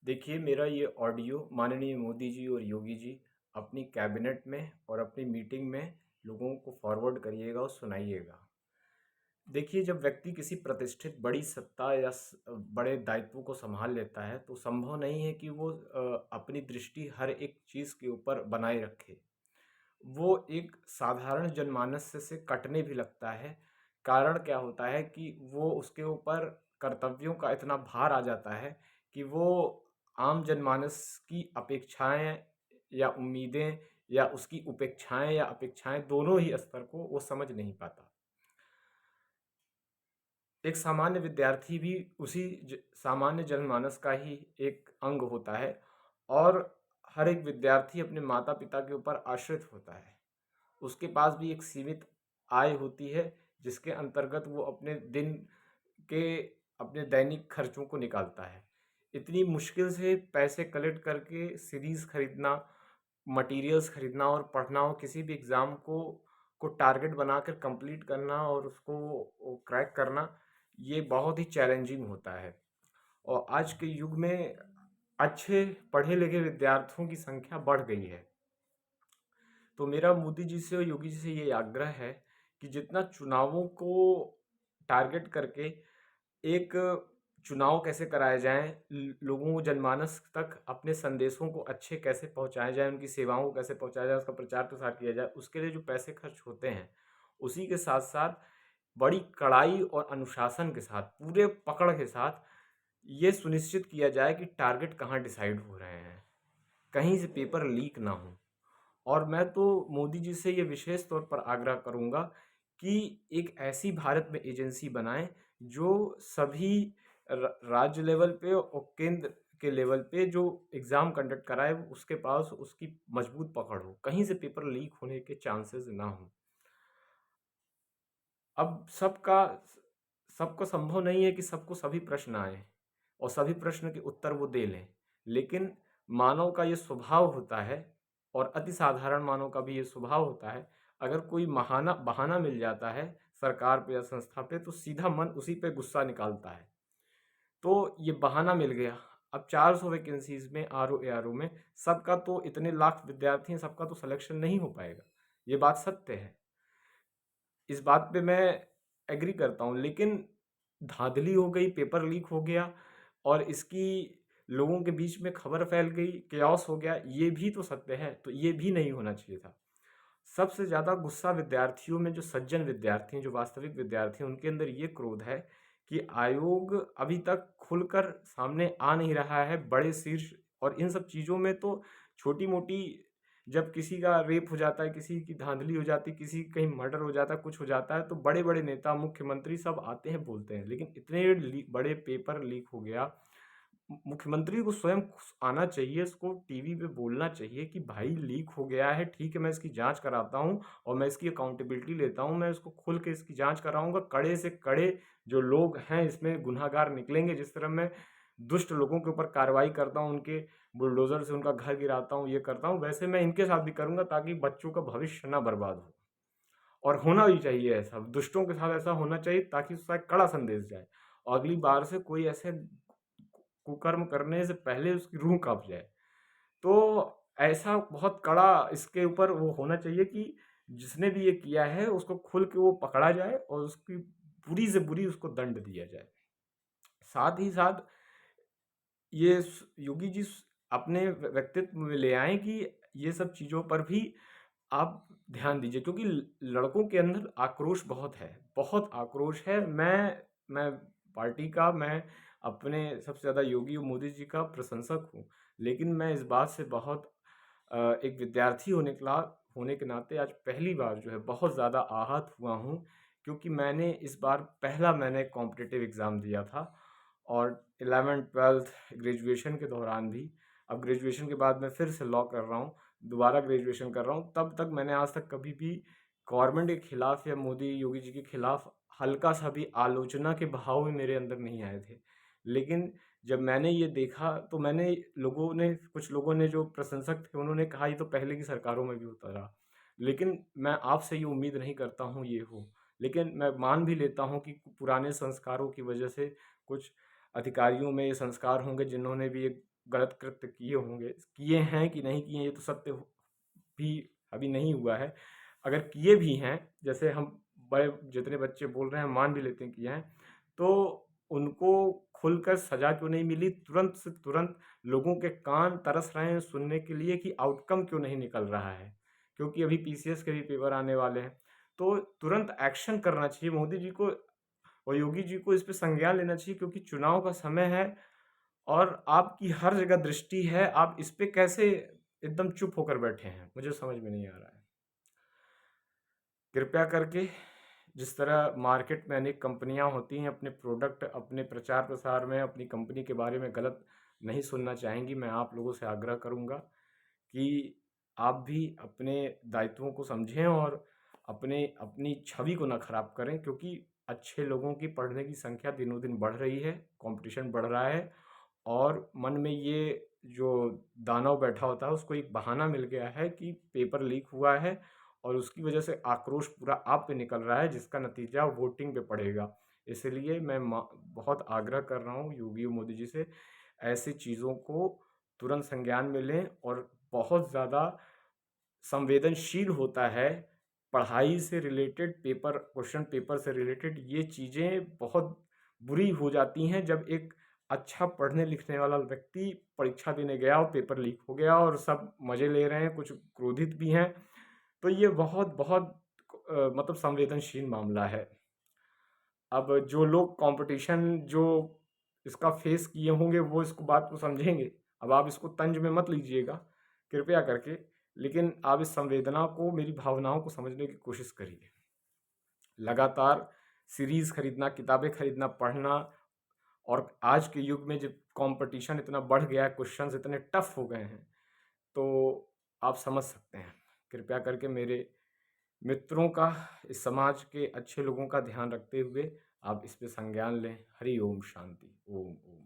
देखिए, मेरा ये ऑडियो माननीय मोदी जी और योगी जी अपनी कैबिनेट में और अपनी मीटिंग में लोगों को फॉरवर्ड करिएगा और सुनाइएगा। देखिए, जब व्यक्ति किसी प्रतिष्ठित बड़ी सत्ता या बड़े दायित्व को संभाल लेता है तो संभव नहीं है कि वो अपनी दृष्टि हर एक चीज़ के ऊपर बनाए रखे। वो एक साधारण जनमानस से कटने भी लगता है। कारण क्या होता है कि वो उसके ऊपर कर्तव्यों का इतना भार आ जाता है कि वो आम जनमानस की अपेक्षाएं या उम्मीदें या उसकी उपेक्षाएं या अपेक्षाएं दोनों ही स्तर को वो समझ नहीं पाता। एक सामान्य विद्यार्थी भी उसी सामान्य जनमानस का ही एक अंग होता है और हर एक विद्यार्थी अपने माता पिता के ऊपर आश्रित होता है। उसके पास भी एक सीमित आय होती है जिसके अंतर्गत वो अपने दिन के अपने दैनिक खर्चों को निकालता है। इतनी मुश्किल से पैसे कलेक्ट करके सीरीज़ खरीदना, मटेरियल्स खरीदना और पढ़ना और किसी भी एग्ज़ाम को टारगेट बनाकर कंप्लीट करना और उसको वो क्रैक करना, ये बहुत ही चैलेंजिंग होता है। और आज के युग में अच्छे पढ़े लिखे विद्यार्थियों की संख्या बढ़ गई है। तो मेरा मोदी जी से और योगी जी से ये आग्रह है कि जितना चुनावों को टारगेट करके एक चुनाव कैसे कराए जाएँ, लोगों को जनमानस तक अपने संदेशों को अच्छे कैसे पहुँचाए जाएँ, उनकी सेवाओं को कैसे पहुँचाया जाए, उसका प्रचार-प्रसार किया जाए, उसके लिए जो पैसे खर्च होते हैं, उसी के साथ-साथ बड़ी कड़ाई और अनुशासन के साथ, पूरे पकड़ के साथ ये सुनिश्चित किया जाए कि टारगेट कहाँ डिसाइड हो रहे हैं, कहीं से पेपर लीक ना हो। और मैं तो मोदी जी से ये विशेष तौर पर आग्रह करूँगा कि एक ऐसी भारत में एजेंसी बनाएँ जो सभी राज्य लेवल पे और केंद्र के लेवल पे जो एग्ज़ाम कंडक्ट कराए उसके पास उसकी मजबूत पकड़ हो, कहीं से पेपर लीक होने के चांसेस ना हों। अब सबको संभव नहीं है कि सबको सभी प्रश्न आएँ और सभी प्रश्न के उत्तर वो दे लें। लेकिन मानव का ये स्वभाव होता है और अति साधारण मानव का भी ये स्वभाव होता है, अगर कोई बहाना मिल जाता है सरकार पे या संस्था पे तो सीधा मन उसी पे गुस्सा निकालता है। तो ये बहाना मिल गया। अब 400 वैकेंसीज़ में आरओ एआरओ में सबका तो इतने लाख विद्यार्थी हैं, सबका तो सिलेक्शन नहीं हो पाएगा। ये बात सत्य है। इस बात पे मैं एग्री करता हूँ, लेकिन धाँधली हो गई, पेपर लीक हो गया और इसकी लोगों के बीच में खबर फैल गई, केओस हो गया, ये भी तो सत्य है, तो ये भी नहीं होना चाहिए था। सबसे ज़्यादा गुस्सा विद्यार्थियों में जो सज्जन विद्यार्थी हैं, जो वास्तविक विद्यार्थी हैं, उनके अंदर ये क्रोध है कि आयोग अभी तक खुलकर सामने आ नहीं रहा है, बड़े शीर्ष और इन सब चीज़ों में तो छोटी-मोटी जब किसी का रेप हो जाता है, किसी की धाँधली हो जाती है, किसी की कहीं मर्डर हो जाता है, कुछ हो जाता है, तो बड़े-बड़े नेता, मुख्यमंत्री सब आते हैं, बोलते हैं। लेकिन इतने बड़े पेपर लीक हो गया, मुख्यमंत्री को स्वयं आना चाहिए, इसको टीवी पे बोलना चाहिए कि भाई लीक हो गया है, ठीक है मैं इसकी जाँच कराता हूँ और मैं इसकी अकाउंटेबिलिटी लेता हूँ, मैं इसको खुल के इसकी जाँच कराऊँगा। कड़े से कड़े जो लोग हैं इसमें गुनहगार निकलेंगे, जिस तरह मैं दुष्ट लोगों के ऊपर कार्रवाई करता हूँ, उनके बुलडोज़र से उनका घर गिराता हूँ, ये करता हूँ, वैसे मैं इनके साथ भी करूँगा ताकि बच्चों का भविष्य ना बर्बाद हो। और होना भी चाहिए ऐसा, दुष्टों के साथ ऐसा होना चाहिए ताकि उसका एक कड़ा संदेश जाए और अगली बार से कोई ऐसे कुकर्म करने से पहले उसकी रूह काँप जाए। तो ऐसा बहुत कड़ा इसके ऊपर वो होना चाहिए कि जिसने भी ये किया है उसको खुल के वो पकड़ा जाए और उसकी बुरी से बुरी उसको दंड दिया जाए। साथ ही साथ ये योगी जी अपने व्यक्तित्व में ले आए कि ये सब चीज़ों पर भी आप ध्यान दीजिए क्योंकि लड़कों के अंदर आक्रोश बहुत आक्रोश है। मैं पार्टी का मैं अपने सबसे ज़्यादा योगी और मोदी जी का प्रशंसक हूँ। लेकिन मैं इस बात से बहुत एक विद्यार्थी होने के नाते आज पहली बार जो है बहुत ज़्यादा आहत हुआ हूँ क्योंकि मैंने इस बार मैंने कॉम्पिटिटिव एग्ज़ाम दिया था और 11th-12th ग्रेजुएशन के दौरान भी। अब ग्रेजुएशन के बाद मैं फिर से लॉ कर रहा हूँ, दोबारा ग्रेजुएशन कर रहा हूँ। तब तक मैंने आज तक कभी भी गवर्नमेंट के खिलाफ या मोदी योगी जी के खिलाफ हल्का सा भी आलोचना के भाव भी मेरे अंदर नहीं आए थे। लेकिन जब मैंने ये देखा तो कुछ लोगों ने जो प्रशंसक थे उन्होंने कहा ये तो पहले की सरकारों में भी होता रहा। लेकिन मैं आपसे ये उम्मीद नहीं करता हूँ ये हो। लेकिन मैं मान भी लेता हूँ कि पुराने संस्कारों की वजह से कुछ अधिकारियों में ये संस्कार होंगे जिन्होंने भी एक गलत कृत्य किए होंगे, किए हैं कि नहीं किए, ये तो सत्य भी अभी नहीं हुआ है। अगर किए भी हैं, जैसे हम बड़े जितने बच्चे बोल रहे हैं मान भी लेते हैं किए हैं, तो उनको खुलकर सजा क्यों नहीं मिली? तुरंत से तुरंत लोगों के कान तरस रहे हैं सुनने के लिए कि आउटकम क्यों नहीं निकल रहा है, क्योंकि अभी पीसीएस के भी पेपर आने वाले हैं। तो तुरंत एक्शन करना चाहिए मोदी जी को और योगी जी को, इस पे संज्ञान लेना चाहिए, क्योंकि चुनाव का समय है और आपकी हर जगह दृष्टि है। आप इस पे कैसे एकदम चुप होकर बैठे हैं, मुझे समझ में नहीं आ रहा है। कृपया करके, जिस तरह मार्केट में अनेक कंपनियां होती हैं, अपने प्रोडक्ट, अपने प्रचार प्रसार में अपनी कंपनी के बारे में गलत नहीं सुनना चाहेंगी, मैं आप लोगों से आग्रह करूंगा कि आप भी अपने दायित्वों को समझें और अपने अपनी छवि को ना खराब करें, क्योंकि अच्छे लोगों की पढ़ने की संख्या दिनों दिन बढ़ रही है, कंपटीशन बढ़ रहा है और मन में ये जो दानव बैठा होता है उसको एक बहाना मिल गया है कि पेपर लीक हुआ है और उसकी वजह से आक्रोश पूरा आप पे निकल रहा है, जिसका नतीजा वोटिंग पे पड़ेगा। इसलिए मैं बहुत आग्रह कर रहा हूँ योगी और मोदी जी से, ऐसी चीज़ों को तुरंत संज्ञान में लें। और बहुत ज़्यादा संवेदनशील होता है पढ़ाई से रिलेटेड, पेपर, क्वेश्चन पेपर से रिलेटेड ये चीज़ें बहुत बुरी हो जाती हैं जब एक अच्छा पढ़ने लिखने वाला व्यक्ति परीक्षा देने गया और पेपर लीक हो गया और सब मज़े ले रहे हैं, कुछ क्रोधित भी हैं। तो ये बहुत बहुत मतलब संवेदनशील मामला है। अब जो लोग कंपटीशन जो इसका फेस किए होंगे वो इसको बात को समझेंगे। अब आप इसको तंज में मत लीजिएगा कृपया करके, लेकिन आप इस संवेदना को, मेरी भावनाओं को समझने की कोशिश करिए। लगातार सीरीज़ खरीदना, किताबें खरीदना, पढ़ना, और आज के युग में जब कंपटीशन इतना बढ़ गया है, क्वेश्चंस इतने टफ हो गए हैं, तो आप समझ सकते हैं। कृपया करके मेरे मित्रों का, इस समाज के अच्छे लोगों का ध्यान रखते हुए आप इस पे संज्ञान लें। हरि ओम शांति। ओम ओम।